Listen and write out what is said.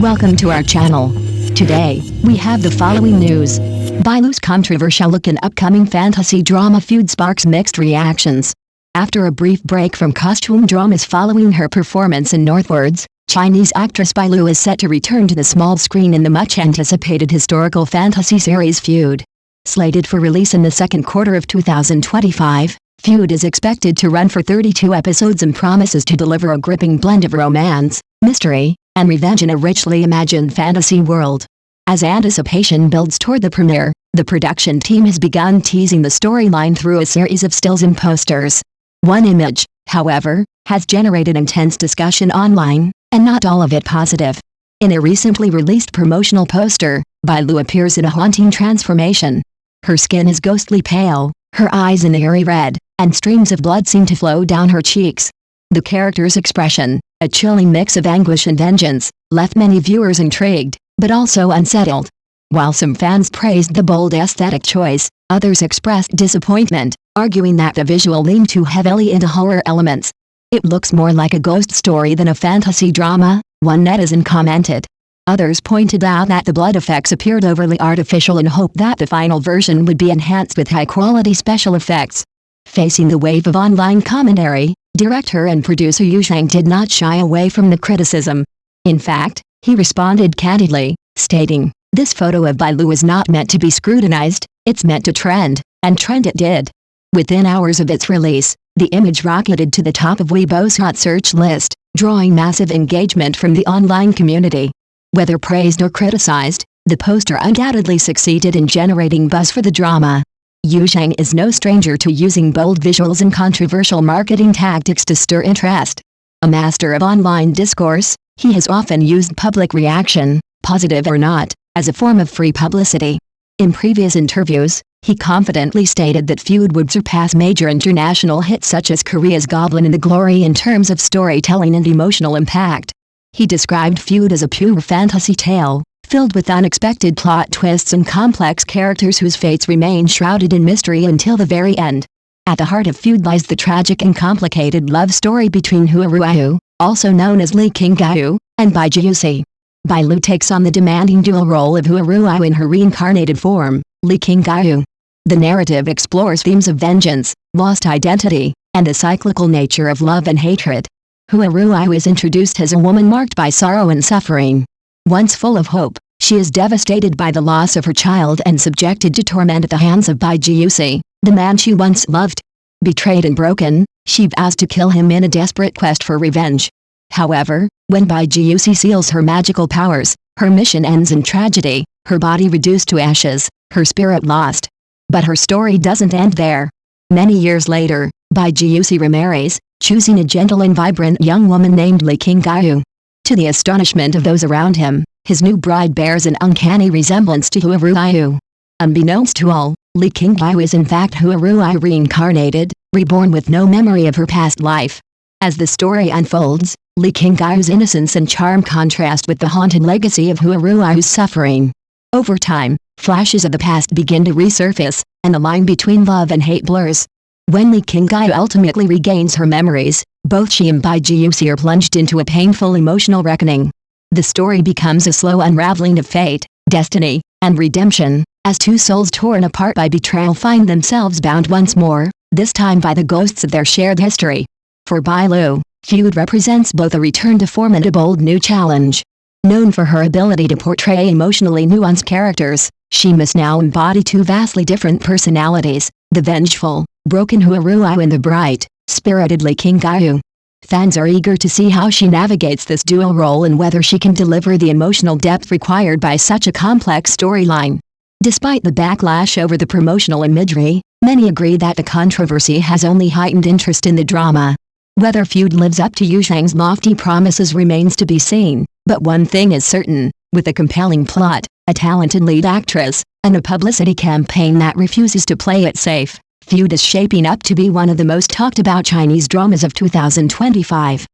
Welcome to our channel. Today, we have the following news. Bailu's controversial look in upcoming fantasy drama Feud sparks mixed reactions. After a brief break from costume dramas following her performance in Northwards, Chinese actress Bailu is set to return to the small screen in the much-anticipated historical fantasy series Feud. Slated for release in the second quarter of 2025, Feud is expected to run for 32 episodes and promises to deliver a gripping blend of romance, mystery, and revenge in a richly imagined fantasy world. As anticipation builds toward the premiere, the production team has begun teasing the storyline through a series of stills and posters. One image, however, has generated intense discussion online, and not all of it positive. In a recently released promotional poster, Bailu appears in a haunting transformation. Her skin is ghostly pale, her eyes an eerie red, and streams of blood seem to flow down her cheeks. The character's expression, a chilling mix of anguish and vengeance, left many viewers intrigued, but also unsettled. While some fans praised the bold aesthetic choice, others expressed disappointment, arguing that the visual leaned too heavily into horror elements. "It looks more like a ghost story than a fantasy drama," one netizen commented. Others pointed out that the blood effects appeared overly artificial and hoped that the final version would be enhanced with high-quality special effects. Facing the wave of online commentary, director and producer Yu Zhang did not shy away from the criticism. In fact, he responded candidly, stating, "This photo of Bailu is not meant to be scrutinized, it's meant to trend," and trend it did. Within hours of its release, the image rocketed to the top of Weibo's hot search list, drawing massive engagement from the online community. Whether praised or criticized, the poster undoubtedly succeeded in generating buzz for the drama. Yu Zhang is no stranger to using bold visuals and controversial marketing tactics to stir interest. A master of online discourse, he has often used public reaction, positive or not, as a form of free publicity. In previous interviews, he confidently stated that Feud would surpass major international hits such as Korea's Goblin and The Glory in terms of storytelling and emotional impact. He described Feud as a pure fantasy tale, filled with unexpected plot twists and complex characters whose fates remain shrouded in mystery until the very end. At the heart of Feud lies the tragic and complicated love story between Hua Ruiyu, also known as Li Qingyu, and Bai Jiusi. Bailu takes on the demanding dual role of Hua Ruiyu in her reincarnated form, Li Qingyu. The narrative explores themes of vengeance, lost identity, and the cyclical nature of love and hatred. Hua Ruiyu is introduced as a woman marked by sorrow and suffering. Once full of hope, she is devastated by the loss of her child and subjected to torment at the hands of Bai Jiusi, the man she once loved. Betrayed and broken, she vows to kill him in a desperate quest for revenge. However, when Bai Jiusi seals her magical powers, her mission ends in tragedy, her body reduced to ashes, her spirit lost. But her story doesn't end there. Many years later, Bai Jiusi remarries, choosing a gentle and vibrant young woman named Li Qingyu. To the astonishment of those around him, his new bride bears an uncanny resemblance to Hua Ruiyu. Unbeknownst to all, Li Qingyu is in fact Hua Ruiyu reincarnated, reborn with no memory of her past life. As the story unfolds, Li Qingyu's innocence and charm contrast with the haunted legacy of Hua Ruiyu's suffering. Over time, flashes of the past begin to resurface, and the line between love and hate blurs. When Li Qingyu ultimately regains her memories, both she and Bai Jiusi are plunged into a painful emotional reckoning. The story becomes a slow unraveling of fate, destiny, and redemption, as two souls torn apart by betrayal find themselves bound once more, this time by the ghosts of their shared history. For Bailu, Feud represents both a return to form and a bold new challenge. Known for her ability to portray emotionally nuanced characters, she must now embody two vastly different personalities, the vengeful, broken Hua Ruiyu and the bright, spirited Li Qingyu. Fans are eager to see how she navigates this dual role and whether she can deliver the emotional depth required by such a complex storyline. Despite the backlash over the promotional imagery, many agree that the controversy has only heightened interest in the drama. Whether Feud lives up to Yu Zhang's lofty promises remains to be seen, but one thing is certain, with a compelling plot, a talented lead actress, and a publicity campaign that refuses to play it safe, Feud is shaping up to be one of the most talked about Chinese dramas of 2025.